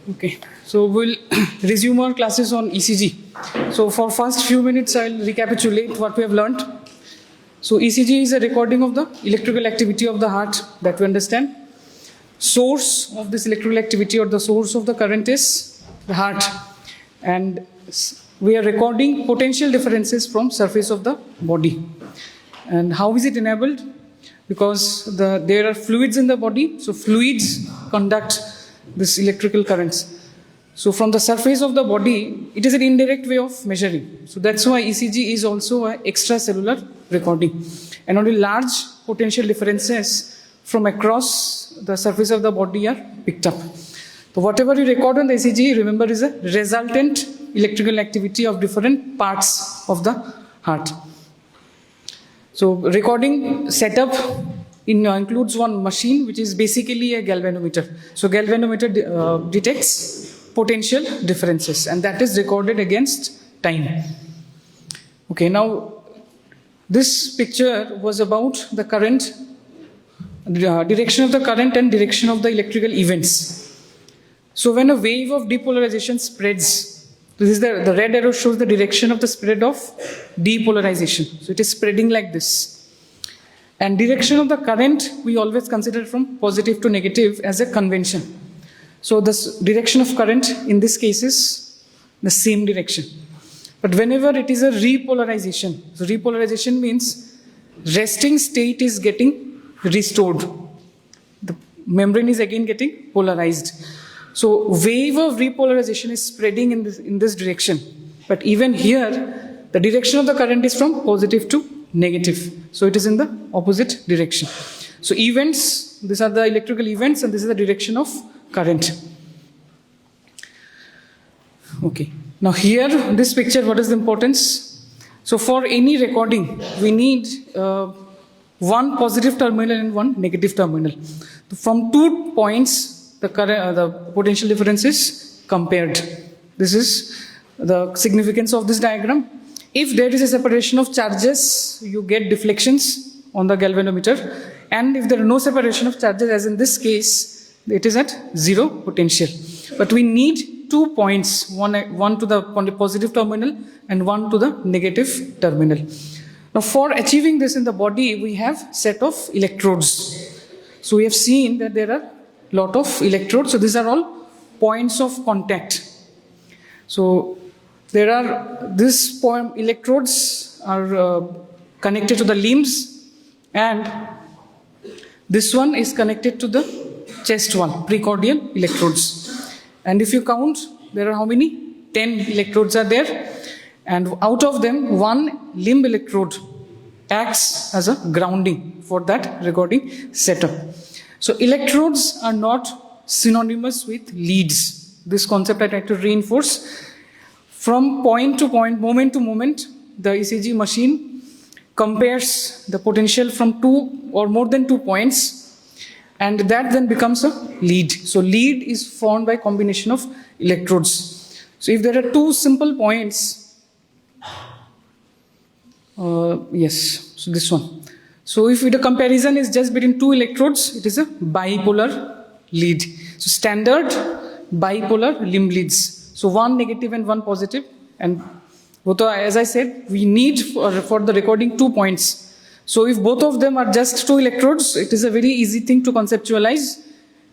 Okay, so we'll resume our classes on ECG. So for first few minutes, I'll recapitulate what we have learned. So ECG is a recording of the electrical activity of the heart that we understand. Source of this electrical activity or the source of the current is the heart. And we are recording potential differences from surface of the body. And how is it enabled? Because there are fluids in the body, so fluids conduct this electrical currents. So from the surface of the body, it is an indirect way of measuring. So that's why ECG is also an extracellular recording. And only large potential differences from across the surface of the body are picked up. So whatever you record on the ECG, remember, is a resultant electrical activity of different parts of the heart. So recording setup includes one machine which is basically a galvanometer. So galvanometer detects potential differences and that is recorded against time. Okay, now this picture was about the current, direction of the current and direction of the electrical events. So when a wave of depolarization spreads, this is the red arrow shows the direction of the spread of depolarization. So it is spreading like this. And direction of the current we always consider from positive to negative as a convention. So this direction of current in this case is the same direction. But whenever it is a repolarization, so repolarization means resting state is getting restored. The membrane is again getting polarized. So wave of repolarization is spreading in this direction. But even here, the direction of the current is from positive to negative. So it is in the opposite direction. So events, these are the electrical events and this is the direction of current. Okay. Now here, this picture, what is the importance? So for any recording, we need one positive terminal and one negative terminal. From 2 points, the potential difference is compared. This is the significance of this diagram. If there is a separation of charges, you get deflections on the galvanometer. And if there are no separation of charges, as in this case, it is at zero potential. But we need 2 points, one to the positive terminal and one to the negative terminal. Now for achieving this in the body, we have set of electrodes. So we have seen that there are lot of electrodes. So these are all points of contact. So there are, these electrodes are connected to the limbs and this one is connected to the chest wall, precordial electrodes. And if you count, there are how many? 10 electrodes are there. And out of them, one limb electrode acts as a grounding for that recording setup. So electrodes are not synonymous with leads. This concept I try to reinforce. From point to point, moment to moment, the ECG machine compares the potential from 2 or more than 2 points and that then becomes a lead. So lead is formed by combination of electrodes. So if there are 2 simple points, yes, so this one. So if the comparison is just between 2 electrodes, it is a bipolar lead. So standard bipolar limb leads. So one negative and one positive. And both are, as I said, we need for the recording 2 points. So if both of them are just 2 electrodes, it is a very easy thing to conceptualize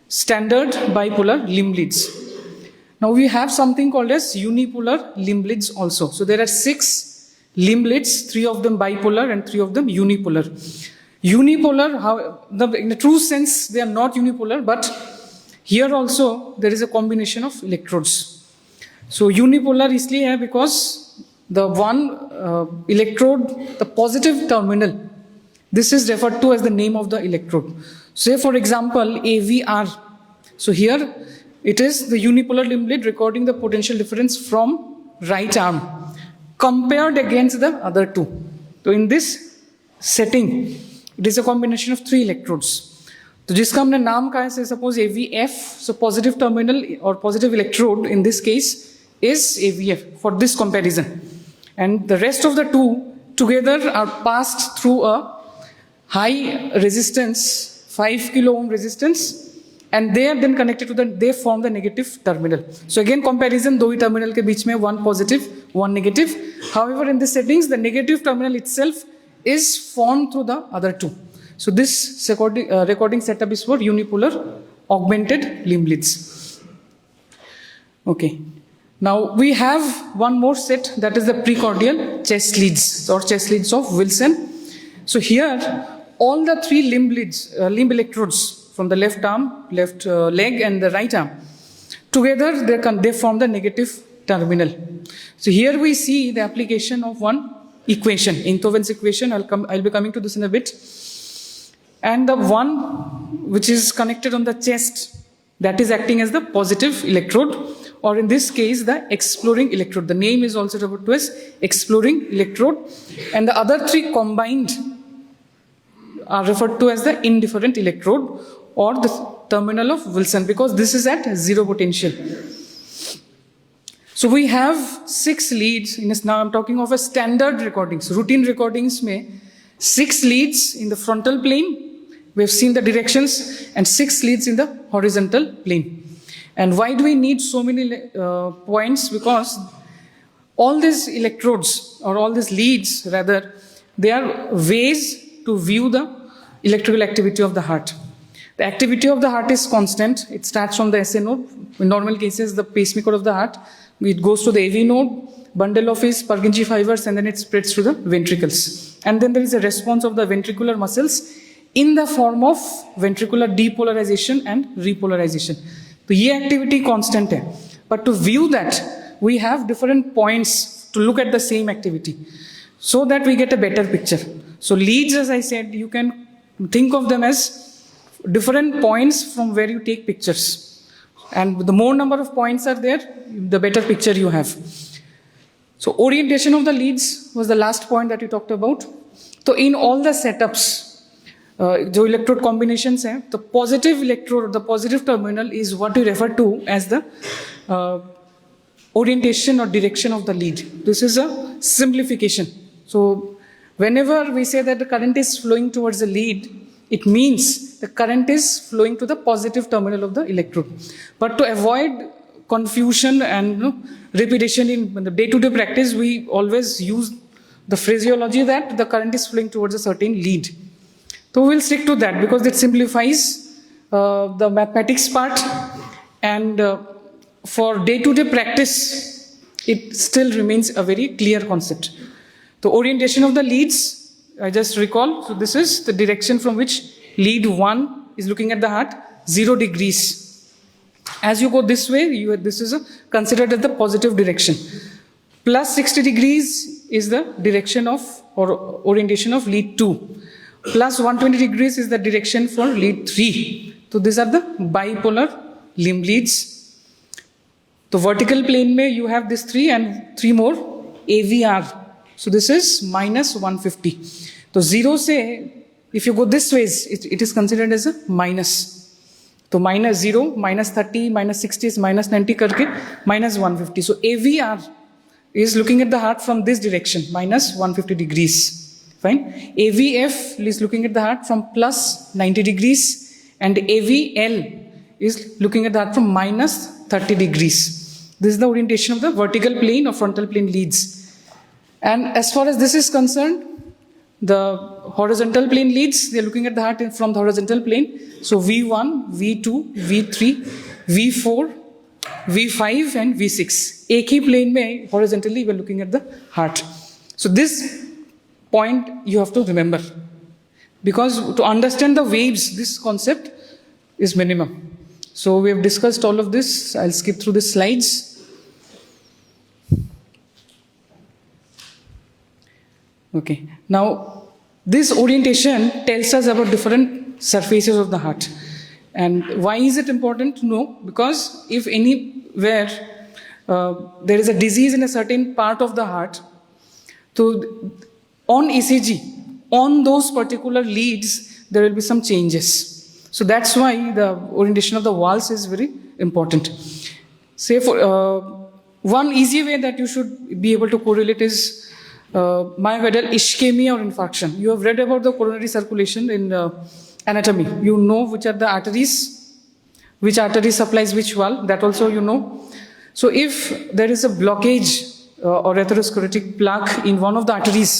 standard bipolar limb leads. Now we have something called as unipolar limb leads also. So there are 6 limb leads, 3 of them bipolar and 3 of them unipolar. Unipolar, in the true sense, they are not unipolar, but here also there is a combination of electrodes. So unipolar isliye hai because the one electrode, the positive terminal, this is referred to as the name of the electrode. Say for example, AVR. So here it is the unipolar limb lead recording the potential difference from right arm compared against the other 2. So in this setting, it is a combination of 3 electrodes. So जिसका हमने नाम कहा है, suppose AVF, so positive terminal or positive electrode in this case is AVF for this comparison. And the rest of the 2 together are passed through a high resistance, 5 kilo ohm resistance and they are then connected to they form the negative terminal. So again comparison, दो ही terminal के बीच में one positive, one negative. However, in this settings, the negative terminal itself is formed through the other two. So this recording setup is for unipolar augmented limb leads. Okay. Now we have one more set, that is the precordial chest leads or chest leads of Wilson. So here all the three limb leads, limb electrodes from the left arm, left leg and the right arm, together they form the negative terminal. So here we see the application of one equation, Einthoven's equation. I'll be coming to this in a bit. And the one which is connected on the chest, that is acting as the positive electrode, or in this case the exploring electrode. The name is also referred to as exploring electrode, and the other three combined are referred to as the indifferent electrode or the terminal of Wilson, because this is at zero potential. So we have 6 leads. Now I'm talking of a standard recordings. Routine recordings mein 6 leads in the frontal plane. We have seen the directions, and 6 leads in the horizontal plane. And why do we need so many points? Because all these electrodes, or all these leads rather, they are ways to view the electrical activity of the heart. The activity of the heart is constant. It starts from the SA node. In normal cases, the pacemaker of the heart, it goes to the AV node, bundle of his Purkinje fibers, and then it spreads to the ventricles. And then there is a response of the ventricular muscles in the form of ventricular depolarization and repolarization. So ये activity constant है. But to view that, we have different points to look at the same activity, so that we get a better picture. So leads, as I said, you can think of them as different points from where you take pictures. And the more number of points are there, the better picture you have. So orientation of the leads was the last point that we talked about. So in all the setups, जो electrode combinations हैं, the positive electrode, the positive terminal is what we refer to as the orientation or direction of the lead. This is a simplification. So whenever we say that the current is flowing towards the lead, it means the current is flowing to the positive terminal of the electrode. But to avoid confusion and repetition in the day-to-day practice, we always use the phraseology that the current is flowing towards a certain lead. So we'll stick to that because it simplifies the mathematics part, and for day-to-day practice, it still remains a very clear concept. The orientation of the leads, I just recall, so this is the direction from which lead 1 is looking at the heart, 0 degrees. As you go this way, this is considered as the positive direction. Plus 60 degrees is the direction of or orientation of lead 2. Plus 120 degrees is the direction for lead 3. So these are the bipolar limb leads. The vertical plane mein you have this 3 and 3 more AVR. So this is minus 150. So 0 se, if you go this way, it is considered as a minus. So minus 0, minus 30, minus 60 is minus 90 karke, minus 150. So AVR is looking at the heart from this direction, minus 150 degrees. Fine. AVF is looking at the heart from plus 90 degrees, and AVL is looking at the heart from minus 30 degrees. This is the orientation of the vertical plane or frontal plane leads. And as far as this is concerned, the horizontal plane leads, they are looking at the heart from the horizontal plane. So V1, V2, V3, V4, V5 and V6. एक ही plane में horizontally we are looking at the heart. So this point you have to remember, because to understand the waves, this concept is minimum. So we have discussed all of this. I'll skip through the slides. Okay. Now, this orientation tells us about different surfaces of the heart. And why is it important to know? Because if anywhere there is a disease in a certain part of the heart, so on ECG, on those particular leads, there will be some changes. So that's why the orientation of the valves is very important. Say for one easy way that you should be able to correlate is myocardial ischemia or infarction. You have read about the coronary circulation in anatomy. You know which are the arteries which artery supplies which valve, that also you know. So if there is a blockage or atherosclerotic plaque in one of the arteries,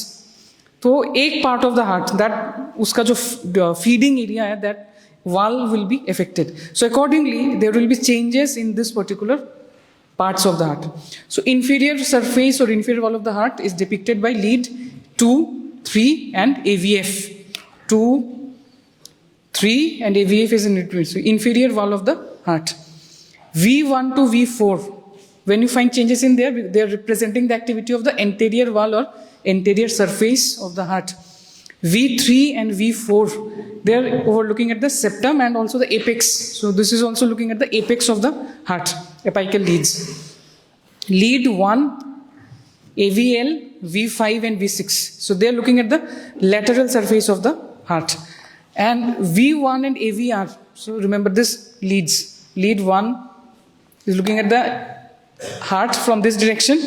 तो एक part of the heart, that उसका जो feeding area है, that valve will be affected. So accordingly, there will be changes in this particular parts of the heart. So inferior surface or inferior wall of the heart is depicted by lead 2, 3 and AVF. 2, 3 and AVF is in between. So inferior wall of the heart. V1 to V4. When you find changes in there, they are representing the activity of the anterior wall or anterior surface of the heart. V3 and V4, they are overlooking at the septum and also the apex. So this is also looking at the apex of the heart, apical leads. Lead 1, AVL, V5 and V6. So they are looking at the lateral surface of the heart. And V1 and AVR, so remember this leads. Lead 1 is looking at the heart from this direction,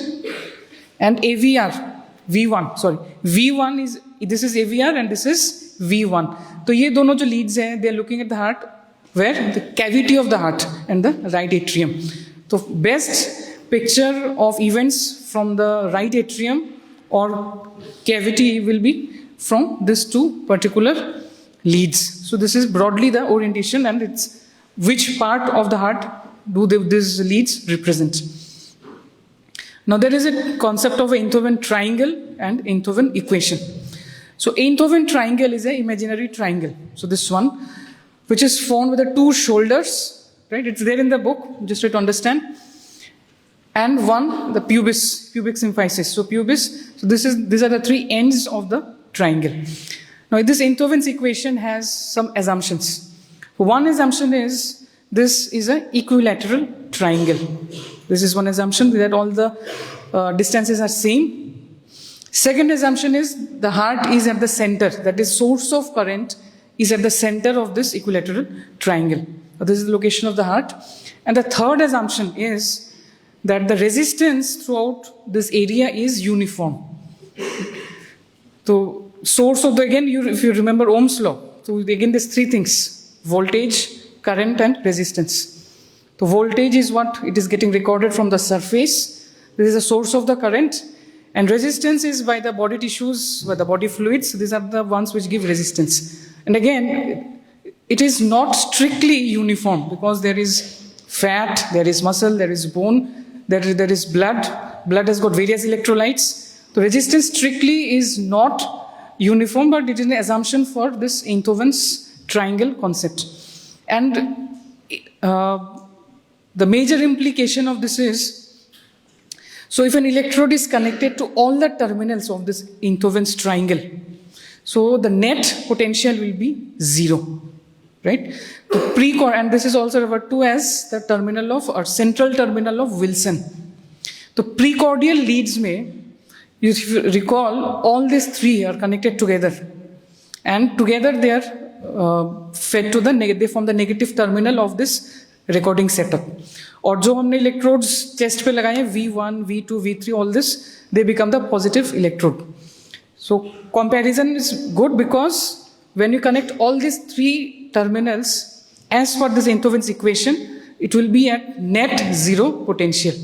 and AVR, V1 is, this is AVR and this is V1. So ये दोनों जो leads हैं, they are looking at the heart, where the cavity of the heart and the right atrium. So best picture of events from the right atrium or cavity will be from these two particular leads. So this is broadly the orientation, and it's which part of the heart do these leads represent. Now there is a concept of an Einthoven triangle and Einthoven equation. So Einthoven triangle is an imaginary triangle. So this one, which is formed with the two shoulders, right? It's there in the book, just to understand. And one, the pubis, pubic symphysis. So pubis, so these are the three ends of the triangle. Now this Einthoven's equation has some assumptions. One assumption is this is an equilateral triangle. This is one assumption, that all the distances are same. Second assumption is the heart is at the center, that is source of current is at the center of this equilateral triangle. This is the location of the heart. And the third assumption is that the resistance throughout this area is uniform. So source of the, again, if you remember Ohm's law, so again there's three things: voltage, current and resistance. So voltage is what it is getting recorded from the surface. This is the source of the current. And resistance is by the body tissues, by the body fluids. These are the ones which give resistance. And again, it is not strictly uniform, because there is fat, there is muscle, there is bone, there is blood. Blood has got various electrolytes. The resistance strictly is not uniform, but it is an assumption for this Einthoven's triangle concept. And the major implication of this is, so if an electrode is connected to all the terminals of this Einthoven's triangle, so the net potential will be 0, right? And this is also referred to as the terminal of, or central terminal of Wilson. The precordial leads if you recall, all these three are connected together, and together they are fed to they form the negative terminal of this recording setup. और जो हमने electrodes chest पे लगाए हैं, V1, V2, V3, all this, they become the positive electrode. So comparison is good, because when you connect all these three terminals, as per this Einthoven's equation, it will be at net 0 potential.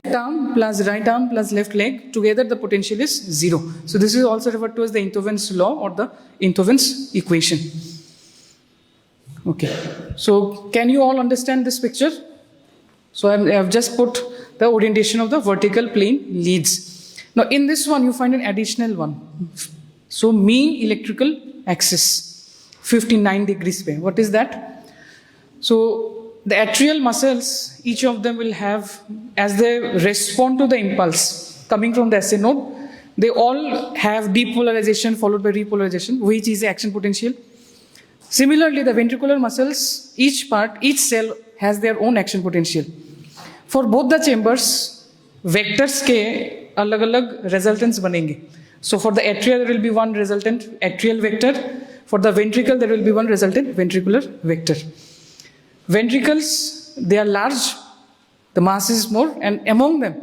Left arm plus right arm plus left leg, together the potential is 0. So this is also referred to as the Einthoven's law or the Einthoven's equation. Okay, so can you all understand this picture? So I have just put the orientation of the vertical plane leads. Now in this one you find an additional one. So mean electrical axis, 59 degrees pe. What is that? So the atrial muscles, each of them will have, as they respond to the impulse coming from the SA node, they all have depolarization followed by repolarization, which is the action potential. Similarly, the ventricular muscles, each cell has their own action potential. For both the chambers, vectors के अलग-अलग resultants बनेंगे. So for the atria, there will be one resultant atrial vector. For the ventricle, there will be one resultant ventricular vector. Ventricles, they are large, the mass is more, and among them,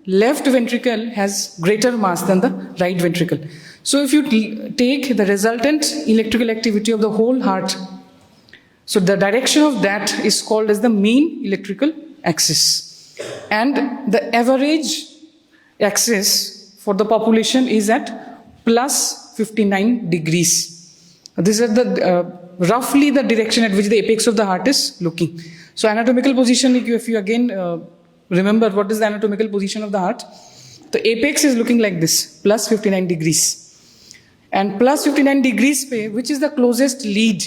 left ventricle has greater mass than the right ventricle. So if you take the resultant electrical activity of the whole heart, So the direction of that is called as the mean electrical axis. And the average axis for the population is at plus 59 degrees. These are the roughly the direction at which the apex of the heart is looking. So anatomical position, if you again remember what is the anatomical position of the heart, the apex is looking like this, plus 59 degrees. And plus 59 degrees pe, which is the closest lead?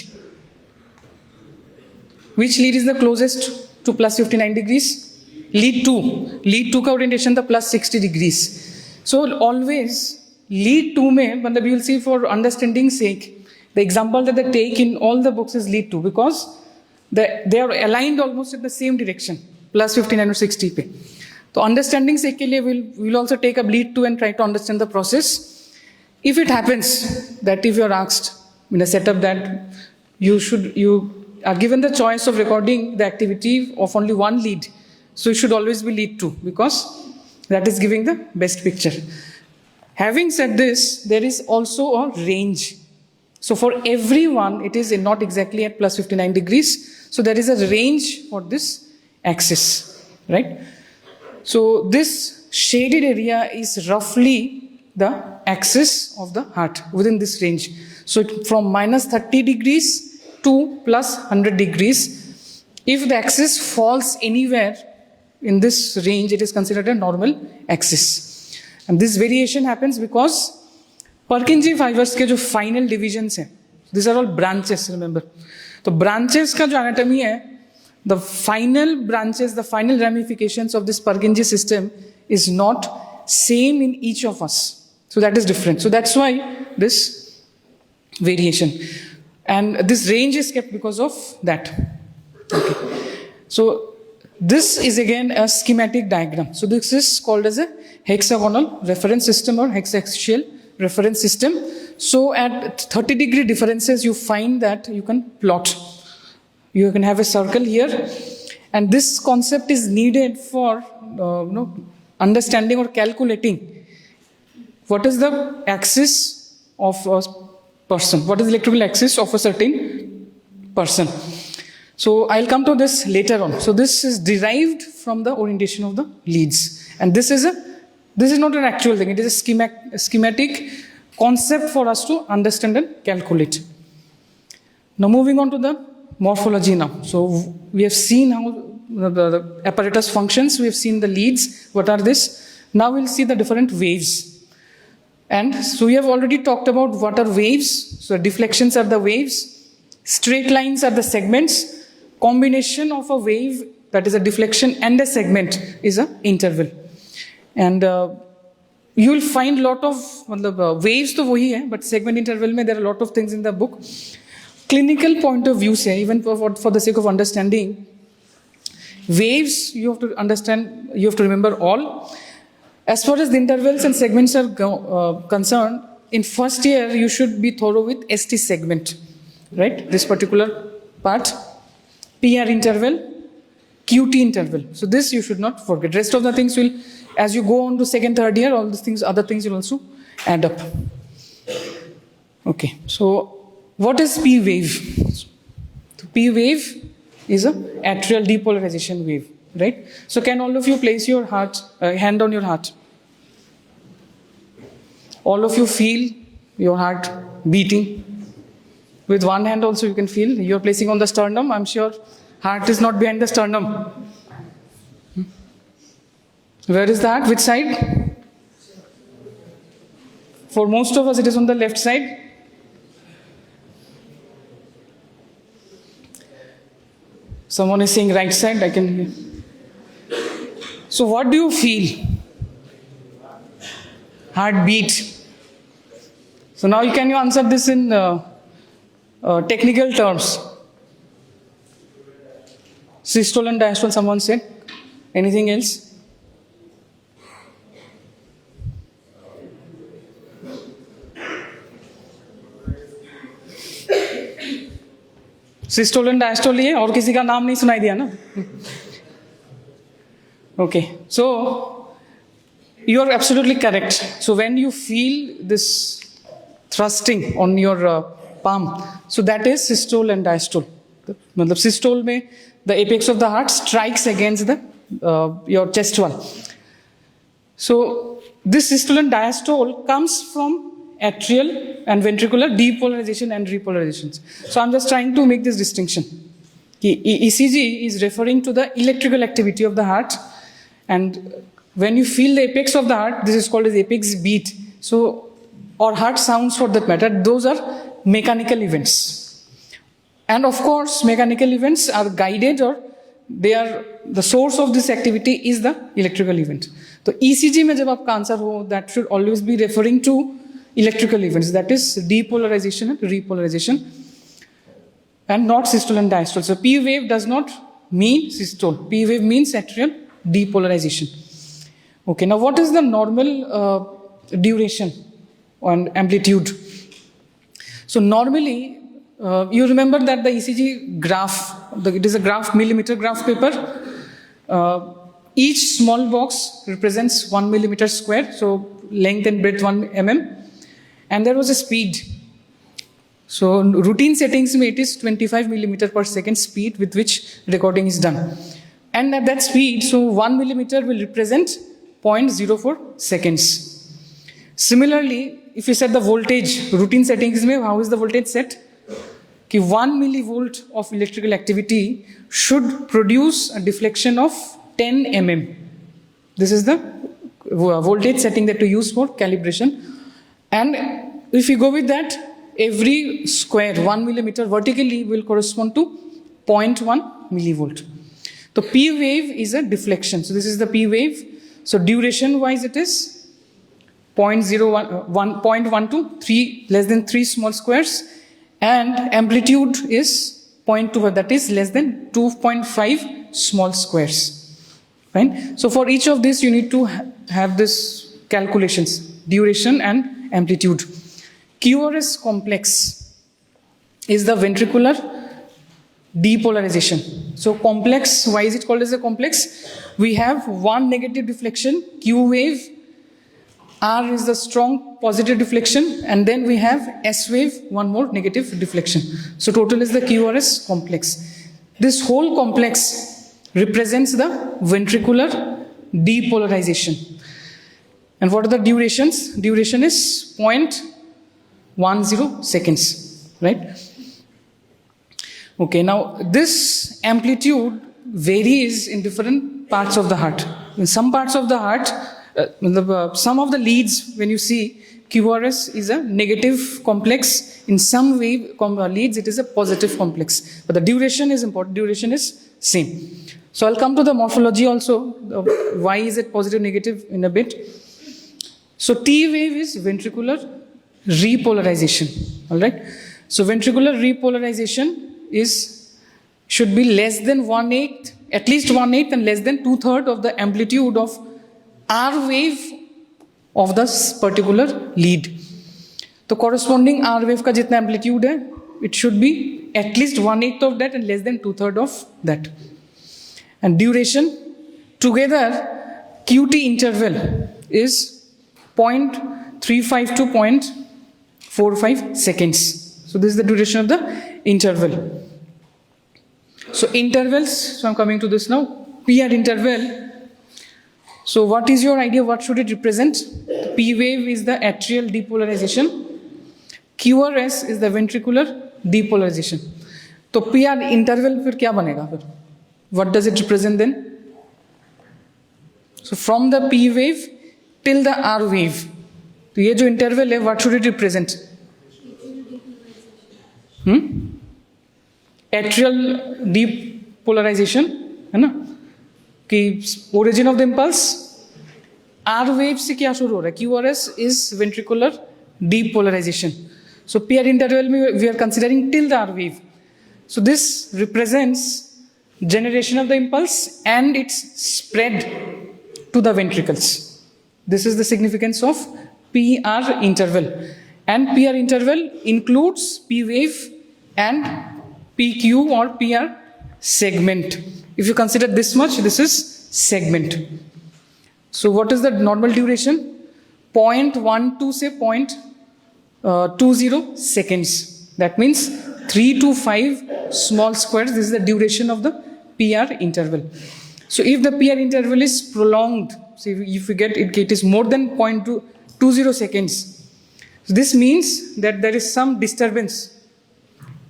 Which lead is the closest to plus 59 degrees? Lead 2. Lead 2 ka orientation the plus 60 degrees. So always lead 2 mein, but we will see for understanding sake, the example that they take in all the books is lead 2 because they are aligned almost in the same direction, plus 59 or 60 pe. So understanding sake ke liye we'll also take up lead 2 and try to understand the process. If it happens that if you're asked in a setup that you are given the choice of recording the activity of only one lead, so it should always be lead 2 because that is giving the best picture. Having said this, there is also a range. So for everyone, it is not exactly at plus 59 degrees. So there is a range for this axis, right? So this shaded area is roughly the axis of the heart within this range. So from minus 30 degrees to plus 100 degrees, if the axis falls anywhere in this range, it is considered a normal axis. And this variation happens because Purkinje fibers के जो final divisions हैं, these are all branches, remember. तो branches का जो anatomy है, the final branches, the final ramifications of this Purkinje system is not same in each of us. So that is different. So that's why this variation. And this range is kept because of that. Okay. So this is again a schematic diagram. So this is called as a hexagonal reference system or hexaxial reference system. So at 30-degree differences, you find that you can plot. You can have a circle here. And this concept is needed for understanding or calculating what is the axis of a person, what is the electrical axis of a certain person. So I'll come to this later on. So this is derived from the orientation of the leads. And this is not an actual thing. It is a schematic concept for us to understand and calculate. Now moving on to the morphology now. So we have seen how the apparatus functions. We have seen the leads. What are this? Now we'll see the different waves. And so we have already talked about what are waves. So deflections are the waves. Straight lines are the segments. Combination of a wave, that is a deflection, and a segment is an interval. And you will find lot of waves to wahi hai, but segment interval mein there are a lot of things in the book. Clinical point of view say, even for the sake of understanding, waves you have to understand, you have to remember all. As far as the intervals and segments are concerned, in first year you should be thorough with ST segment, right? This particular part, PR interval, QT interval. So this you should not forget. Rest of the things will, as you go on to second, third year, all these things, other things will also add up. Okay, so what is P wave? So P wave is a atrial depolarization wave, right? So can all of you place your hand on your heart? All of you feel your heart beating. With one hand also you can feel. You're placing on the sternum. I'm sure heart is not behind the sternum. Where is the heart? Which side? For most of us, it is on the left side. Someone is saying right side. I can hear. So what do you feel? Heartbeat. So now can you answer this in technical terms? Systole and diastole, someone said. Anything else? Systole and diastole है और किसी का नाम नहीं सुनाई दिया ना okay so you are absolutely correct. So when you feel this thrusting on your palm, so that is systole and diastole, मतलब systole में the apex of the heart strikes against the your chest wall. So this systole and diastole comes from atrial and ventricular depolarization and repolarizations. So I'm just trying to make this distinction. ECG is referring to the electrical activity of the heart, and when you feel the apex of the heart, this is called as apex beat. So, or heart sounds for that matter, those are mechanical events. And of course, mechanical events are guided, or they are the source of this activity is the electrical event. So ECG में जब आपका answer हो, that should always be referring to electrical events, that is depolarization and repolarization, and not systole and diastole. So P wave does not mean systole. P wave means atrial depolarization. Okay, now what is the normal duration and amplitude? So normally, you remember that the ECG graph, it is a graph, millimeter graph paper. Each small box represents 1 millimeter square, so length and breadth 1 mm. And there was a speed. So routine settings में it is 25 millimeter per second speed with which recording is done. And at that speed, so 1 millimeter will represent 0.04 seconds. Similarly, if you set the voltage, routine settings में how is the voltage set? कि 1 millivolt of electrical activity should produce a deflection of 10 mm. This is the voltage setting that we use for calibration. And if you go with that, every square 1 millimeter vertically will correspond to 0.1 millivolt. So P wave is a deflection. So this is the P wave. So duration wise it is 0.1 to 3, less than 3 small squares, and amplitude is 0.2, that is less than 2.5 small squares. Fine. So for each of these you need to have this calculations, duration and amplitude. QRS complex is the ventricular depolarization. So complex, why is it called as a complex? We have one negative deflection, Q wave, R is the strong positive deflection, and then we have S wave, one more negative deflection. So total is the QRS complex. This whole complex represents the ventricular depolarization. And what are the durations? Duration is 0.10 seconds, right? Okay, now this amplitude varies in different parts of the heart. In some parts of the heart, some of the leads, when you see QRS is a negative complex, in some leads it is a positive complex. But the duration is important, duration is same. So I'll come to the morphology also, why is it positive, negative in a bit. So T wave is ventricular repolarization, all right? So ventricular repolarization should be less than 1/8, at least 1/8 and less than 2/3 of the amplitude of R wave of this particular lead. So corresponding R wave का जितना amplitude है, it should be at least 1/8 of that and less than 2/3 of that. And duration together, QT interval is 0.35 to 0.45 seconds. So this is the duration of the interval. So intervals, so I'm coming to this now. PR interval. So what is your idea? What should it represent? P wave is the atrial depolarization. QRS is the ventricular depolarization. So PR interval फिर क्या बनेगा फिर? What does it represent then? So from the P wave till the R wave. तो ये जो interval है, what should it represent? Atrial depolarization, है ना? कि origin of the impulse, R wave से क्या शुरू हो रहा है? QRS is ventricular depolarization. So PR interval में we are considering till the R wave. So this represents generation of the impulse and its spread to the ventricles. This is the significance of PR interval. And PR interval includes P wave and PQ or PR segment. If you consider this much, this is segment. So what is the normal duration? 0.12 say 0.20 seconds. That means 3 to 5 small squares. This is the duration of the PR interval. So if the PR interval is prolonged, so if you get it is more than 0.20 seconds. So this means that there is some disturbance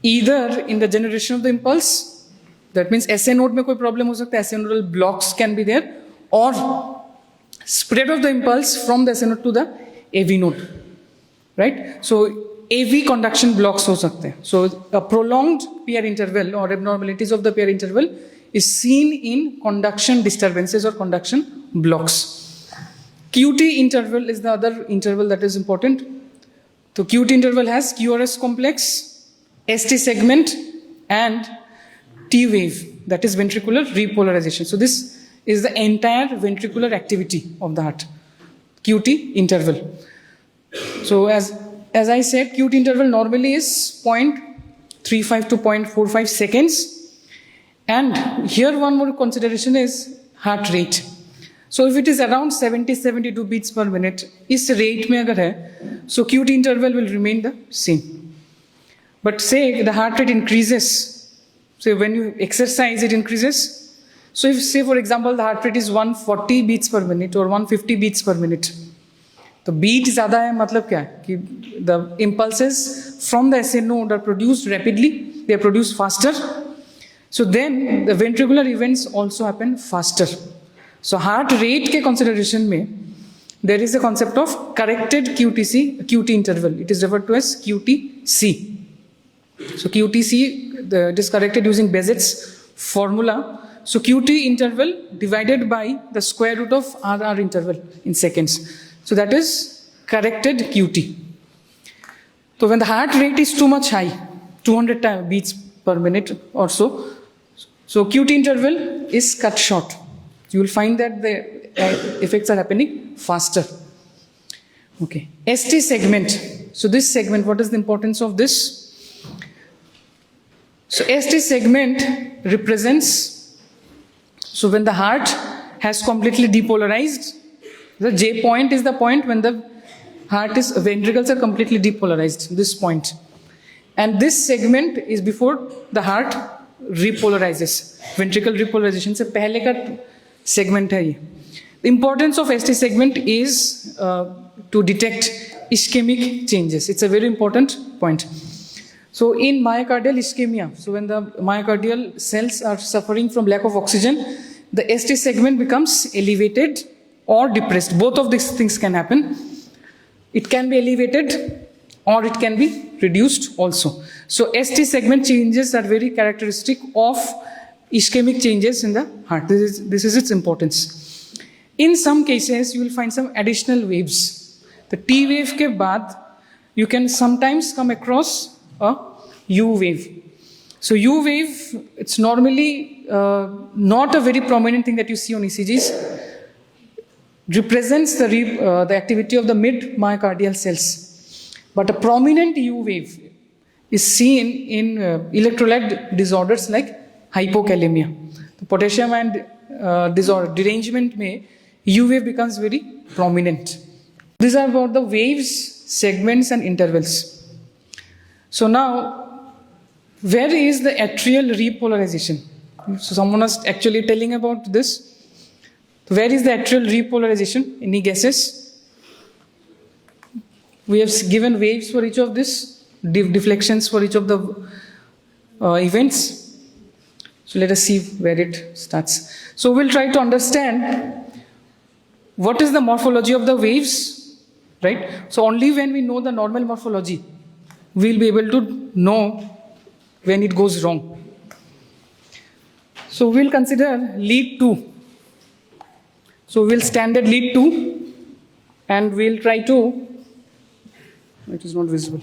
either in the generation of the impulse, that means SA node mein koi problem ho sakta hai, SA nodal blocks can be there, or spread of the impulse from the SA node to the AV node, right? So AV conduction blocks ho sakte hain. So a prolonged PR interval or abnormalities of the PR interval is seen in conduction disturbances or conduction blocks. QT interval is the other interval that is important. So QT interval has QRS complex, ST segment, and T wave, that is ventricular repolarization. So this is the entire ventricular activity of the heart, QT interval. So as I said, QT interval normally is 0.35 to 0.45 seconds. And here one more consideration is heart rate. So if it is around 70-72 beats per minute, is rate mein agar hai, so QT interval will remain the same. But say the heart rate increases, so when you exercise it increases. So if say for example the heart rate is 140 beats per minute or 150 beats per minute, the beat zyada hai matlab kya hai? Ki the impulses from the SA node are produced rapidly, they are produced faster. So then the ventricular events also happen faster. So heart rate ke consideration mein, there is a concept of corrected QT interval. It is referred to as QTC. So QTC, it is corrected using Bézet's formula. So QT interval divided by the square root of RR interval in seconds. So that is corrected QT. So when the heart rate is too much high, 200 beats per minute or so, so QT interval is cut short. You will find that the effects are happening faster. Okay. ST segment. So this segment, what is the importance of this? So ST segment represents, so when the heart has completely depolarized, the J point is the point when the ventricles are completely depolarized, this point. And this segment is before the heart repolarizes. Ventricle repolarization se pehle ka segment hai ye. The importance of ST segment is to detect ischemic changes. It's a very important point. So in myocardial ischemia, so when the myocardial cells are suffering from lack of oxygen, the ST segment becomes elevated or depressed. Both of these things can happen. It can be elevated or it can be reduced also. So ST segment changes are very characteristic of ischemic changes in the heart. This is its importance. In some cases, you will find some additional waves. The T wave ke baad, you can sometimes come across a U wave. So U wave, it's normally not a very prominent thing that you see on ECGs. Represents the activity of the mid-myocardial cells. But a prominent U wave is seen in electrolyte disorders like hypokalemia. The potassium and disorder, derangement mein U wave becomes very prominent. These are about the waves, segments and intervals. So now, where is the atrial repolarization? So someone was actually telling about this. Where is the atrial repolarization? Any guesses? We have given waves for each of this, deflections for each of the events. So let us see where it starts. So we'll try to understand what is the morphology of the waves, right? So only when we know the normal morphology, we'll be able to know when it goes wrong. So we'll consider lead 2. So we'll stand at lead 2 and we'll try to, it is not visible.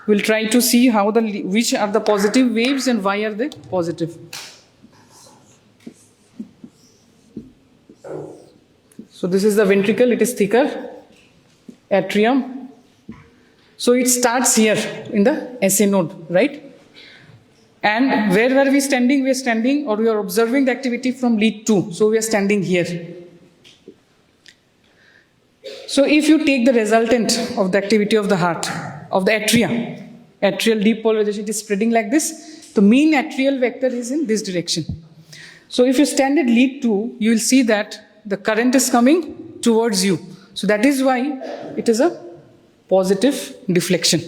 We'll try to see how which are the positive waves and why are they positive. So this is the ventricle, it is thicker, atrium. So it starts here in the SA node, right? And where were we standing? We are standing, or we are observing the activity from lead 2. So we are standing here. So if you take the resultant of the activity of the heart, of the atria, atrial depolarization, it is spreading like this. The mean atrial vector is in this direction. So if you stand at lead 2, you will see that the current is coming towards you. So that is why it is a positive deflection.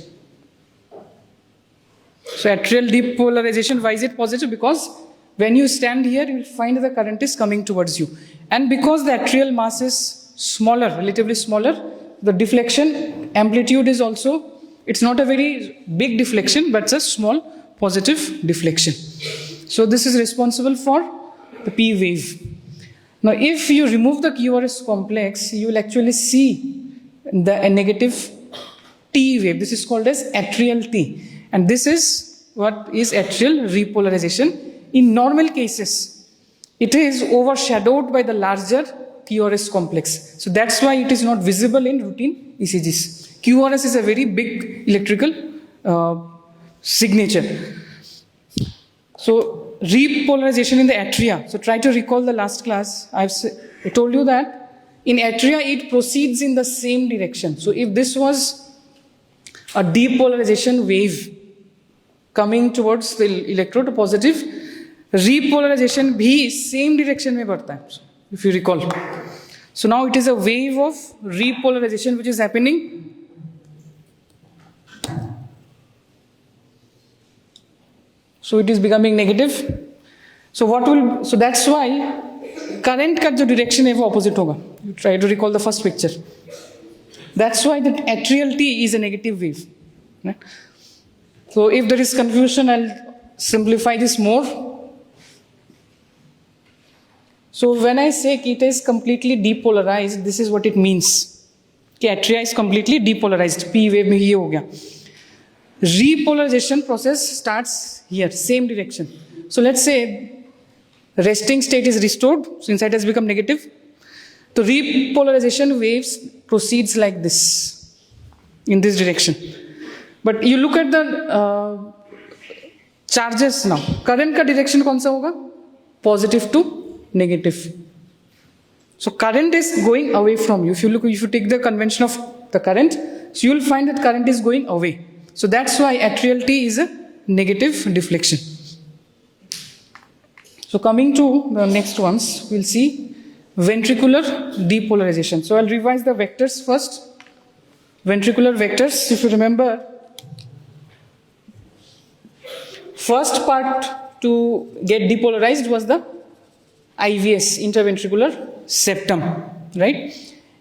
So atrial depolarization, why is it positive? Because when you stand here, you will find the current is coming towards you. And because the atrial mass is smaller, relatively smaller, the deflection amplitude is also, it's not a very big deflection, but it's a small positive deflection. So this is responsible for the P wave. Now if you remove the QRS complex, you will actually see a negative T wave. This is called as atrial T. And this is what is atrial repolarization. In normal cases, it is overshadowed by the larger QRS complex. So that's why it is not visible in routine ECGs. QRS is a very big electrical signature. So repolarization in the atria. So try to recall the last class. I told you that in atria it proceeds in the same direction. So if this was a depolarization wave coming towards the electrode positive, repolarization bhi same direction mein बढ़ता है, if you recall. So now it is a wave of repolarization which is happening. So it is becoming negative. So that's why current का जो direction है वो opposite होगा. You try to recall the first picture. That's why the atrial T is a negative wave. Right? So if there is confusion, I'll simplify this more. So when I say it is completely depolarized, this is what it means. Atria is completely depolarized. P wave में ये हो गया. Repolarization process starts here, same direction. So let's say resting state is restored, so inside has become negative. The repolarization waves proceeds like this, in this direction. But you look at the charges now. Current का direction कौन सा होगा? Positive to negative. So current is going away from you. If you take the convention of the current, so you will find that current is going away. So that's why atrial T is a negative deflection. So coming to the next ones, we'll see ventricular depolarization. So I'll revise the vectors first. Ventricular vectors, if you remember, first part to get depolarized was the IVS, interventricular septum, right?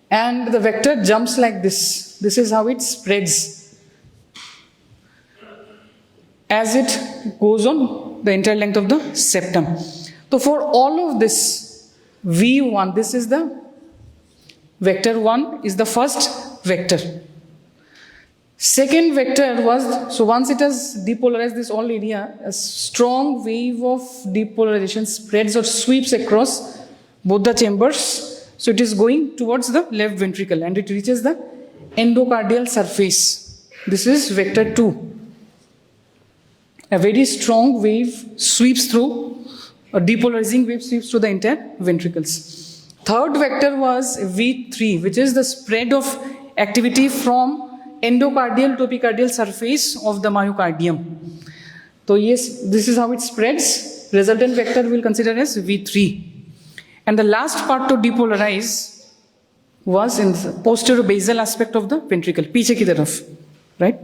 And the vector jumps like this. This is how it spreads as it goes on the entire length of the septum. So for all of this, V1, this is the vector 1 is the first vector. Second vector was, so once it has depolarized this whole area, a strong wave of depolarization spreads or sweeps across both the chambers. So it is going towards the left ventricle and it reaches the endocardial surface. This is vector 2. A very strong wave sweeps through, a depolarizing wave sweeps through the entire ventricles. Third vector was V3, which is the spread of activity from endocardial to epicardial surface of the myocardium. So yes, this is how it spreads. Resultant vector we'll consider as V3. And the last part to depolarize was in the posterior basal aspect of the ventricle, पीछे की तरफ, right?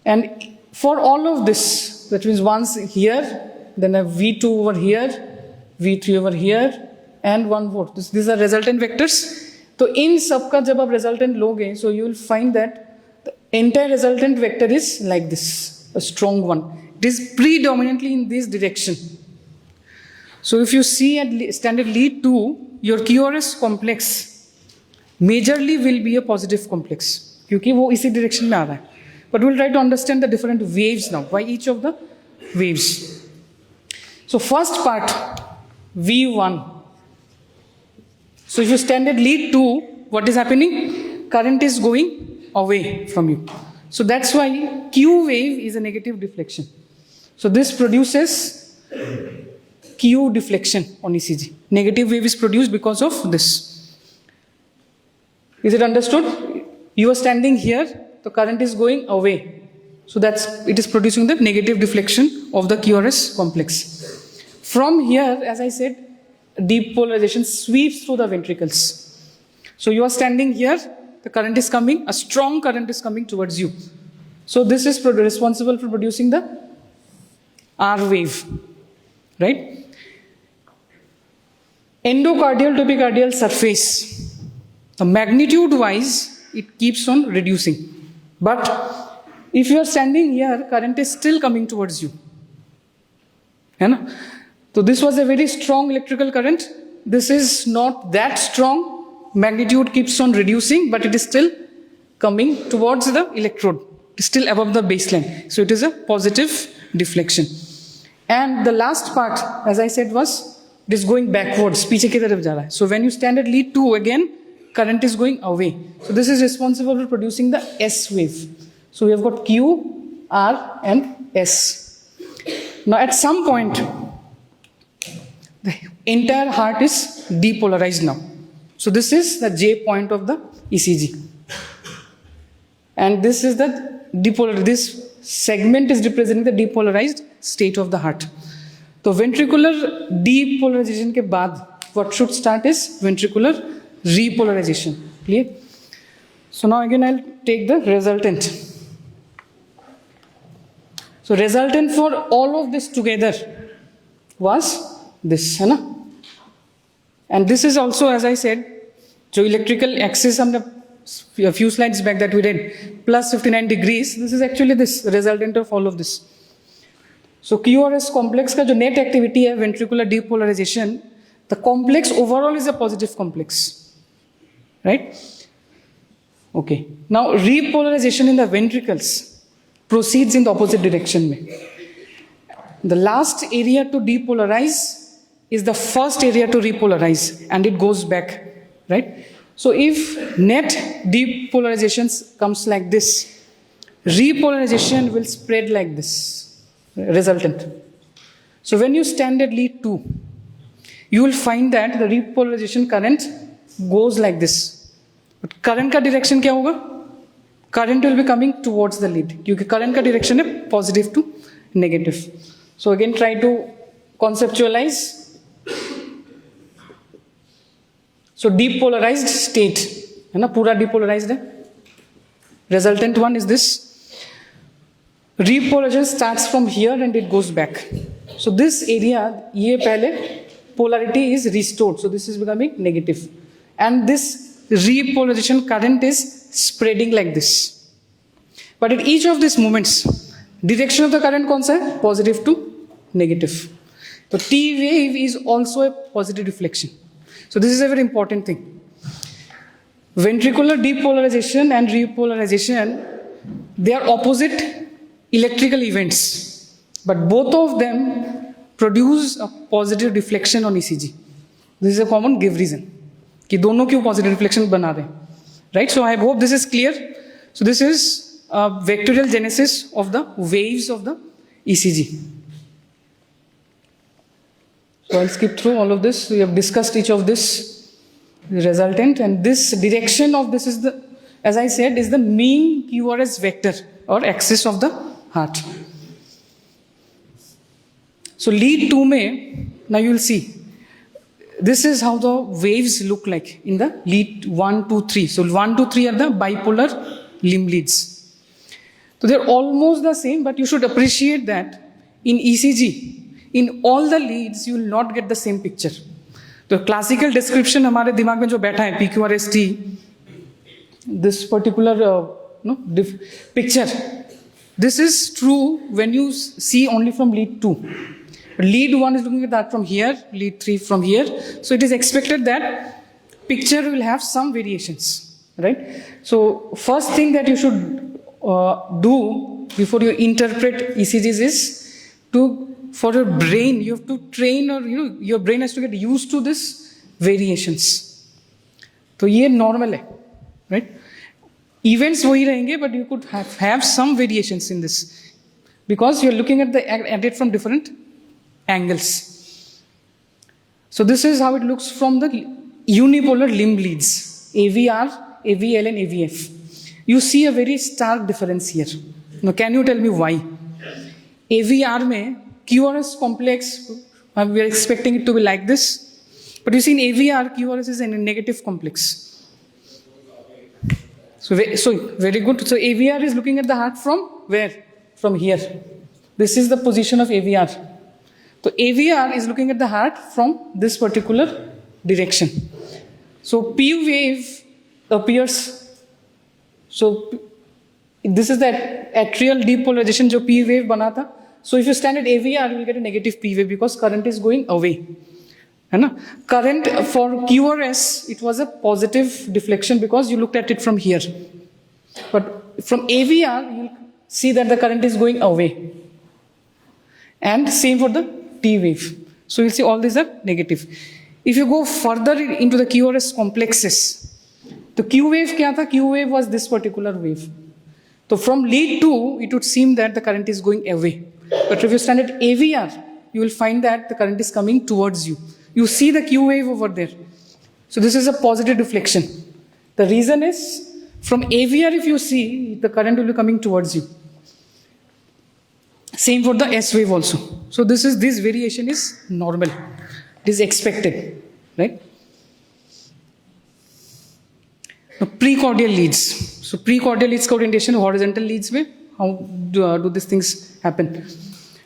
And for all of this, that means once here, then a V2 over here, V3 over here, and 1 volt. These are resultant vectors. So in सबका जब आप resultant लोगे, so you will find that the entire resultant vector is like this, a strong one. It is predominantly in this direction. So if you see at standard lead 2, your QRS complex majorly will be a positive complex, क्योंकि वो इसी direction में आ रहा है. But we'll try to understand the different waves now. Why each of the waves? So first part, V1. So if you stand at lead 2, what is happening? Current is going away from you. So that's why Q wave is a negative deflection. So this produces Q deflection on ECG. Negative wave is produced because of this. Is it understood? You are standing here, the current is going away. So it is producing the negative deflection of the QRS complex. From here, as I said, depolarization sweeps through the ventricles. So you are standing here, the current is coming, a strong current is coming towards you. So this is responsible for producing the R wave, right? Endocardial to epicardial surface, the magnitude wise, it keeps on reducing. But if you are standing here, current is still coming towards you. So this was a very strong electrical current. This is not that strong. Magnitude keeps on reducing, but it is still coming towards the electrode. It is still above the baseline. So it is a positive deflection. And the last part, as I said, was it is going backwards. पीछे की तरफ जा रहा है. So when you stand at lead 2 again, current is going away. So this is responsible for producing the S wave. So we have got Q, R, and S. Now at some point, the entire heart is depolarized now. So this is the J point of the ECG. And this is the depolarized, this segment is representing the depolarized state of the heart. So ventricular depolarization के बाद, what should start is ventricular repolarization. Clear? So now again I'll take the resultant. So resultant for all of this together was this, है ना? And this is also, as I said, जो electrical axis हमने a few slides back that we did, plus 59 degrees, this is actually this resultant of all of this. So QRS complex का जो net activity है ventricular depolarization, the complex overall is a positive complex, right? Okay. Now repolarization in the ventricles proceeds in the opposite direction में. The last area to depolarize is the first area to repolarize, and it goes back, right? So if net depolarizations comes like this, repolarization will spread like this, resultant. So when you stand at lead 2, you will find that the repolarization current goes like this. But current का direction क्या होगा? Current will be coming towards the lead, क्योंकि current का direction है positive to negative. So again try to conceptualize. So depolarized state, है ना, पूरा depolarized है. Resultant one is this. Repolarization starts from here and it goes back. So this area, ये पहले polarity is restored. So this is becoming negative. And this repolarization current is spreading like this. But at each of these moments, direction of the current कौन सा है? Positive to negative. So T wave is also a positive deflection. So this is a very important thing. Ventricular depolarization and repolarization, they are opposite electrical events, but both of them produce a positive deflection on ECG. This is a common give reason कि दोनों क्यों positive deflection बना रहे हैं, right? So I hope this is clear. So this is a vectorial genesis of the waves of the ECG. So I'll skip through all of this. We have discussed each of this, the resultant, and this direction of this is the, as I said, is the mean QRS vector or axis of the heart. So lead 2 mein, now you will see, this is how the waves look like in the lead 1, 2, 3. So 1, 2, 3 are the bipolar limb leads. So they're almost the same, but you should appreciate that in ECG, in all the leads, you will not get the same picture. The classical description हमारे दिमाग में जो बैठा है PQRST, this particular picture, this is true when you see only from lead 2. Lead 1 is looking at that from here, lead 3 from here. So it is expected that picture will have some variations, right? So first thing that you should do before you interpret ECGs is for your brain, you have to train, or your brain has to get used to this variations. So ये normal है, right? Events वही रहेंगे, but you could have some variations in this because you're looking at it from different angles. So this is how it looks from the unipolar limb leads, AVR, AVL and AVF. You see a very stark difference here. Now, can you tell me why? AVR में QRS complex, we are expecting it to be like this. But you see in AVR, QRS is a negative complex. So very good. So AVR is looking at the heart from where? From here. This is the position of AVR. So AVR is looking at the heart from this particular direction. So P wave appears. So this is the atrial depolarization जो P wave बना था. So if you stand at AVR, you will get a negative P wave because current is going away. है ना? Current for QRS, it was a positive deflection because you looked at it from here. But from AVR, you see that the current is going away. And same for the T wave. So you'll see all these are negative. If you go further into the QRS complexes, the Q wave क्या था? Q wave was this particular wave. So from lead 2, it would seem that the current is going away. But if you stand at AVR, you will find that the current is coming towards you. You see the Q wave over there. So this is a positive deflection. The reason is, from AVR if you see, the current will be coming towards you. Same for the S wave also. So this variation is normal. It is expected, right? Now, precordial leads. So precordial leads orientation, horizontal leads में, how do these things happen?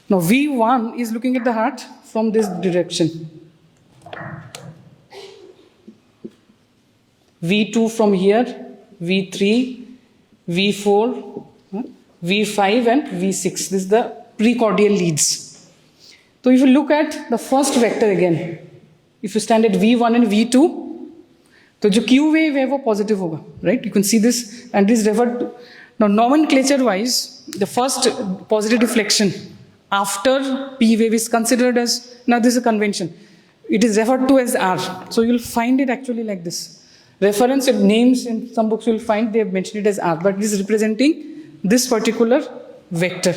Now V1 is looking at the heart from this direction. V2 from here, V3, V4, V5 and V6. This is the precordial leads. So if you look at the first vector again, if you stand at V1 and V2, तो जो Q wave है वो positive होगा, right? You can see this and this referred to. Now nomenclature wise, the first positive deflection after P wave is considered as, now this is a convention, it is referred to as R. So you'll find it actually like this. Reference names in some books you'll find they have mentioned it as R, but it is representing this particular vector.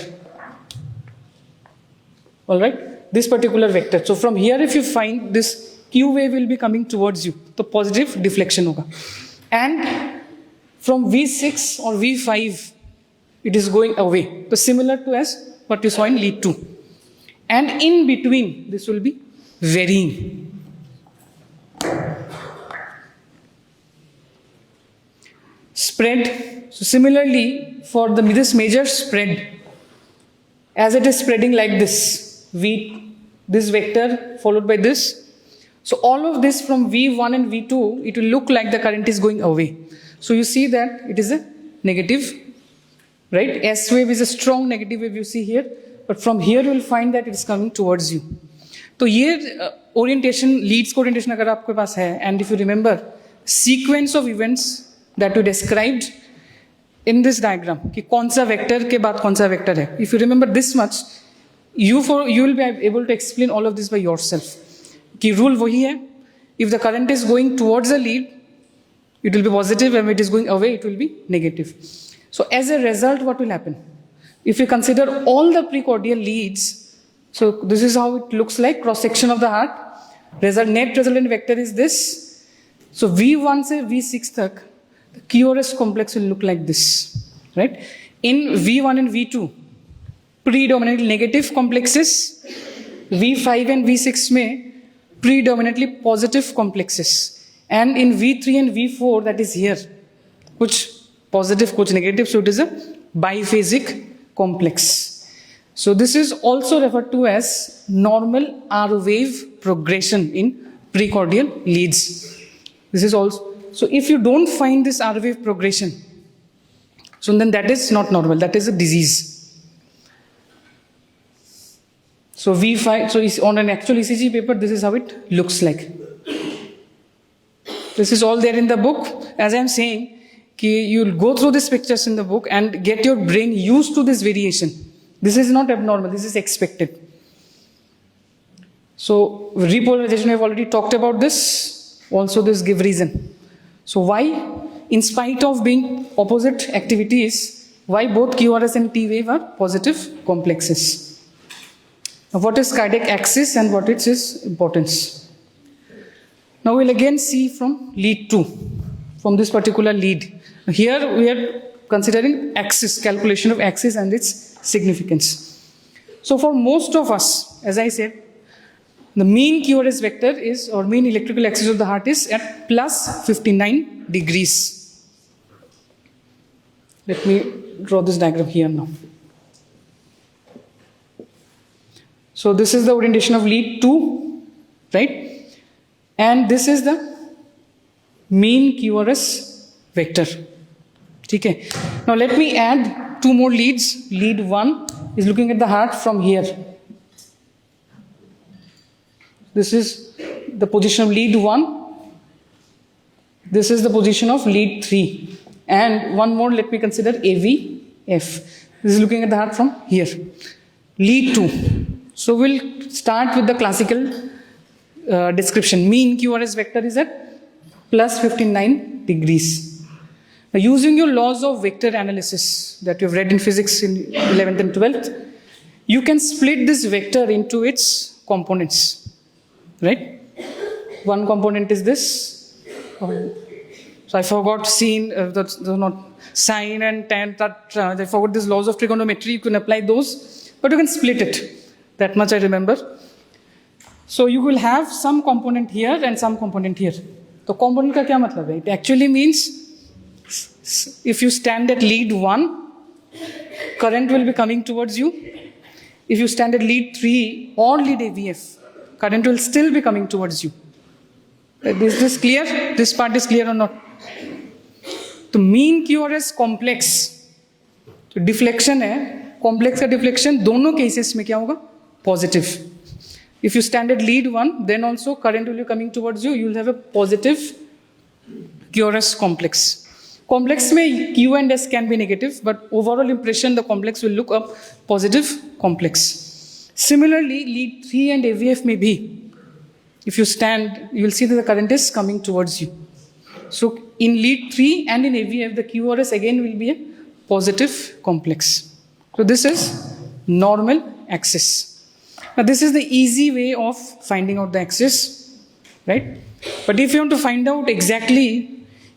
All right, this particular vector. So from here if you find this Q wave will be coming towards you, the positive deflection hoga. And from V6 or V5, it is going away. So similar to as what you saw in lead 2. And in between, this will be varying. Spread. So similarly, for this major spread, as it is spreading like this, this vector followed by this. So all of this from V1 and V2, it will look like the current is going away. So you see that it is a negative, right? S wave is a strong negative wave you see here, but from here you will find that it is coming towards you. So ये orientation, leads को orientation अगर आपके पास है, and if you remember, sequence of events that we described in this diagram, कि कौन सा vector के बाद कौन सा vector है. If you remember this much, you will be able to explain all of this by yourself. कि rule वही है, if the current is going towards the lead, it will be positive, and when it is going away, it will be negative. So as a result, what will happen? If we consider all the precordial leads, so this is how it looks like, cross-section of the heart. Net resultant vector is this. So V1 से V6 तक, the QRS complex will look like this, right? In V1 and V2, predominantly negative complexes, V5 and V6 में predominantly positive complexes, and in V3 and V4, that is here, कुछ positive, कुछ negative, so it is a biphasic complex. So this is also referred to as normal R wave progression in precordial leads. This is also, so if you don't find this R wave progression, so then that is not normal, that is a disease. So V5, so on an actual ECG paper, this is how it looks like. This is all there in the book. As I am saying, you'll go through these pictures in the book and get your brain used to this variation. This is not abnormal, this is expected. So repolarization, I've already talked about this. Also this give reason. So why, in spite of being opposite activities, why both QRS and T wave are positive complexes? What is cardiac axis and what is its importance? Now we'll again see from lead 2, from this particular lead. Here we are considering axis, calculation of axis and its significance. So for most of us, as I said, the mean QRS vector is, or mean electrical axis of the heart is at plus 59 degrees. Let me draw this diagram here now. So this is the orientation of lead 2, right? And this is the mean QRS vector. Okay. Now let me add 2 more leads. Lead 1 is looking at the heart from here. This is the position of lead 1. This is the position of lead 3. And one more, let me consider AVF. This is looking at the heart from here. Lead 2. So we'll start with the classical description. Mean QRS vector is at plus 59 degrees. Now using your laws of vector analysis that you've read in physics in 11th and 12th, you can split this vector into its components. Right? One component is this. So I forgot sine, that's not sine and tan. I forgot these laws of trigonometry. You can apply those, but you can split it. That much I remember. So you will have some component here and some component here. So component का क्या मतलब है? It actually means if you stand at lead 1, current will be coming towards you. If you stand at lead 3 or lead AVF, current will still be coming towards you. Is this clear? This part is clear or not? तो mean QRS complex, तो deflection है, complex का deflection दोनों cases में क्या होगा? Positive. If you stand at lead 1, then also current will be coming towards you. You will have a positive QRS complex. Complex में Q and S can be negative, but overall impression the complex will look up positive complex. Similarly, lead 3 and AVF may be. If you stand, you will see that the current is coming towards you. So in lead 3 and in AVF, the QRS again will be a positive complex. So this is normal axis. Now this is the easy way of finding out the axis, right? But if you want to find out exactly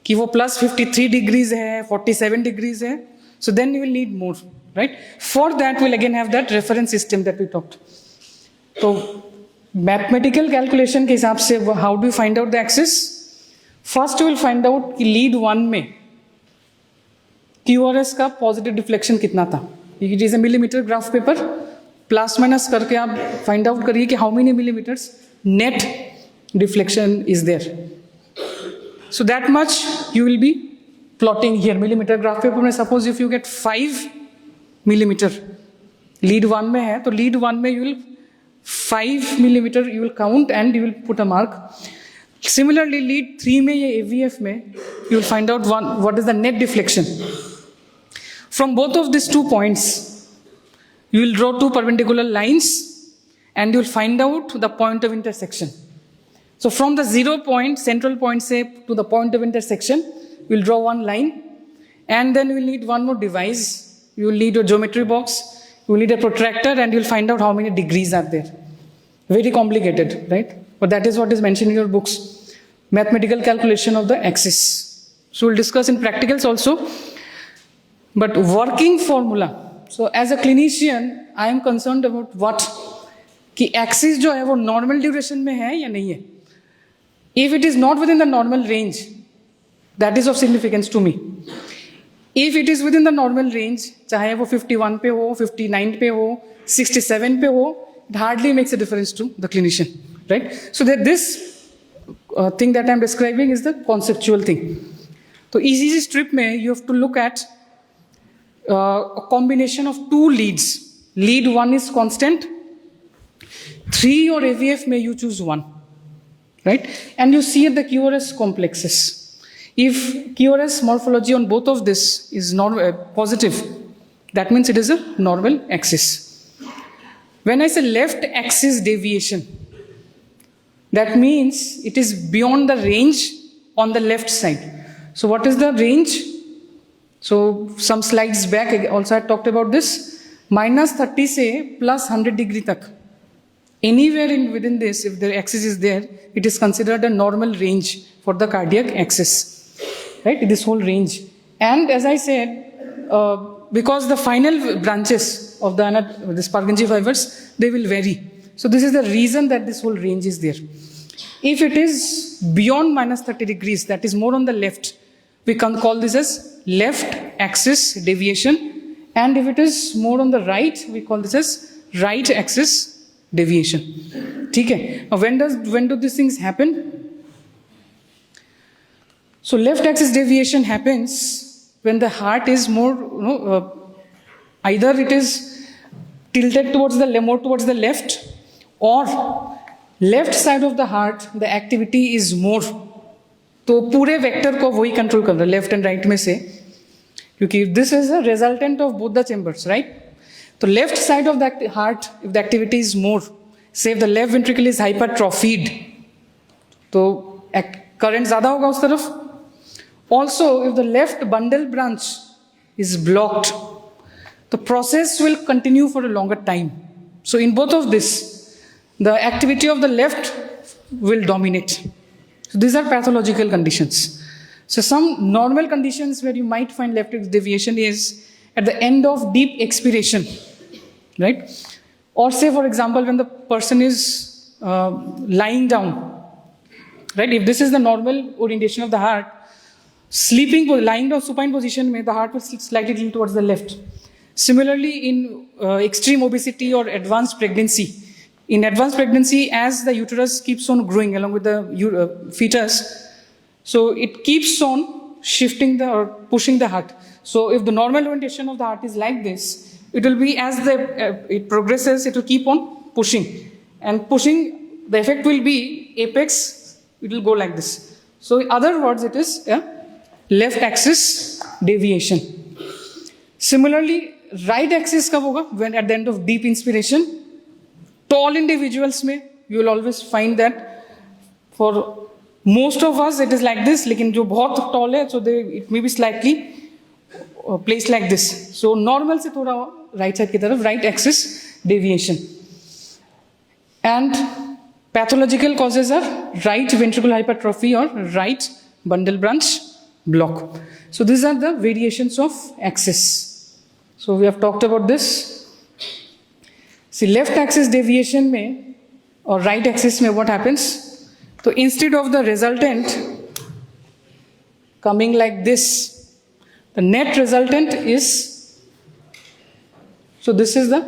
कि वो plus 53 degrees है, 47 degrees है, so then you will need more, right? For that, we'll again have that reference system that we talked. So mathematical calculation के हिसाब से how do you find out the axis? First, you will find out कि lead 1 में QRS का positive deflection कितना था? It is a millimeter graph paper. Plus minus करके आप find out करिए कि how many millimeters net deflection is there. So that much you will be plotting here. Millimeter graph paper में suppose if you get 5 millimeter, lead 1 में है, तो lead 1 में you will 5 millimeter you will count and you will put a mark. Similarly, lead 3 में या AVF में you will find out what is the net deflection. From both of these 2 points, you will draw 2 perpendicular lines and you will find out the point of intersection. So from the 0 point, central point say to the point of intersection, you will draw 1 line and then you will need one more device. You will need a geometry box, you will need a protractor and you will find out how many degrees are there. Very complicated, right? But that is what is mentioned in your books. Mathematical calculation of the axis. So we'll discuss in practicals also. But working formula. So as a clinician, I am concerned about what? कि axis जो है वो normal duration में है या नहीं है? If it is not within the normal range, that is of significance to me. If it is within the normal range, चाहे वो 51 पे हो, 59 पे हो, 67 पे हो, it hardly makes a difference to the clinician, right? So that this thing that I am describing is the conceptual thing. So ECG strip में you have to look at a combination of 2 leads. Lead 1 is constant. 3 or AVF may you choose 1, right? And you see the QRS complexes. If QRS morphology on both of this is positive, that means it is a normal axis. When I say left axis deviation, that means it is beyond the range on the left side. So what is the range? So some slides back also I talked about this. Minus 30 से plus 100 degree तक. Anywhere within this, if the axis is there, it is considered a normal range for the cardiac axis. Right? This whole range. And as I said, because the final branches of this Purkinje fibers, they will vary. So this is the reason that this whole range is there. If it is beyond minus 30 degrees, that is more on the left, we can call this as left axis deviation. And if it is more on the right, we call this as right axis deviation. Okay. Now when do these things happen? So left axis deviation happens when the heart is more, either it is tilted more towards the left, or left side of the heart, the activity is more. तो पूरे vector को वही control कर रहा है left and right में से, क्योंकि this is a resultant of both the chambers, right? तो left side of the heart if the activity is more, say if the left ventricle is hypertrophied, तो करंट ज्यादा होगा उस तरफ. Also if the left bundle branch is blocked, the process will continue for a longer time. So in both of this, the activity of the left will dominate. So these are pathological conditions. So some normal conditions where you might find left axis deviation is at the end of deep expiration, right? Or say for example when the person is lying down, right? If this is the normal orientation of the heart, lying down supine position, the heart will slightly lean towards the left. Similarly, in extreme obesity or advanced pregnancy, in advanced pregnancy, as the uterus keeps on growing along with the fetus, so it keeps on shifting or pushing the heart. So if the normal orientation of the heart is like this, it will be as it progresses, it will keep on pushing. And pushing, the effect will be apex, it will go like this. So in other words, it is a left axis deviation. Similarly, right axis कब होगा? When at the end of deep inspiration. Tall individuals में you will always find that for most of us it is like this, लेकिन जो बहुत tall है, so it may be slightly placed like this. So normal से थोड़ा right side की तरफ right axis deviation. And pathological causes are right ventricular hypertrophy or right bundle branch block. So these are the variations of axis. So we have talked about this. See, left axis deviation में or right axis में what happens? So instead of the resultant coming like this, the net resultant is, so this is the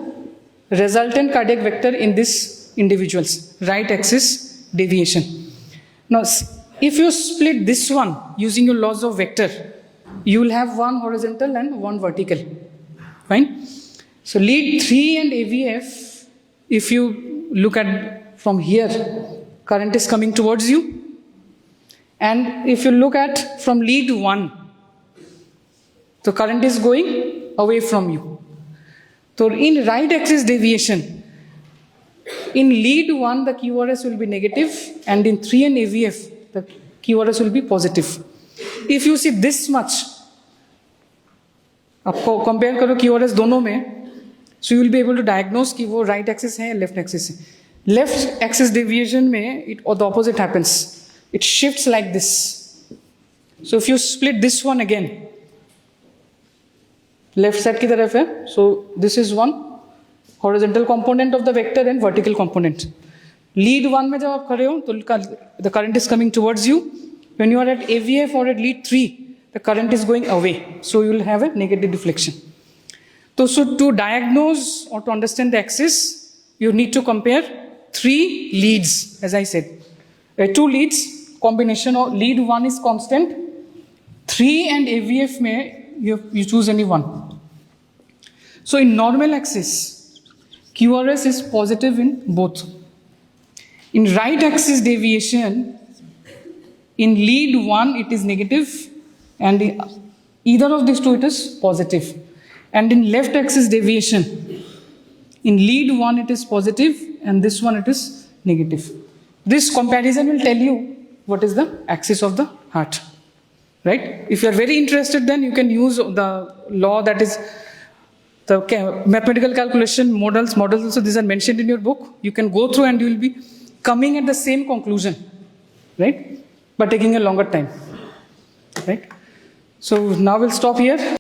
resultant cardiac vector in this individuals, right axis deviation. Now, if you split this one using your laws of vector, you will have one horizontal and one vertical. Fine. So lead 3 and AVF, if you look at from here, current is coming towards you. And if you look at from lead 1, the current is going away from you. So in right axis deviation, in lead 1, the QRS will be negative, and in 3 and AVF, the QRS will be positive. If you see this much, आपको compare करो QRS दोनों में, so you will be able to diagnose कि वो right axis है या left axis है. Left axis deviation में the opposite happens. It shifts like this. So if you split this one again, left side की तरफ है, so this is one horizontal component of the vector and vertical component. Lead 1 में जब आप खड़े हो तो the current is coming towards you. When you are at AVF or at lead 3, the current is going away, so you will have a negative deflection. So to diagnose or to understand the axis, you need to compare 3 leads, as I said. 2 leads, combination of lead 1 is constant, 3 and AVF में you choose any one. So in normal axis, QRS is positive in both. In right axis deviation, in lead 1 it is negative, and either of these two it is positive. And in left axis deviation, in lead 1 it is positive, and this one it is negative. This comparison will tell you what is the axis of the heart, right? If you are very interested, then you can use the law, that is the mathematical calculation models also, these are mentioned in your book. You can go through and you will be coming at the same conclusion, right? But taking a longer time, right? So now we'll stop here.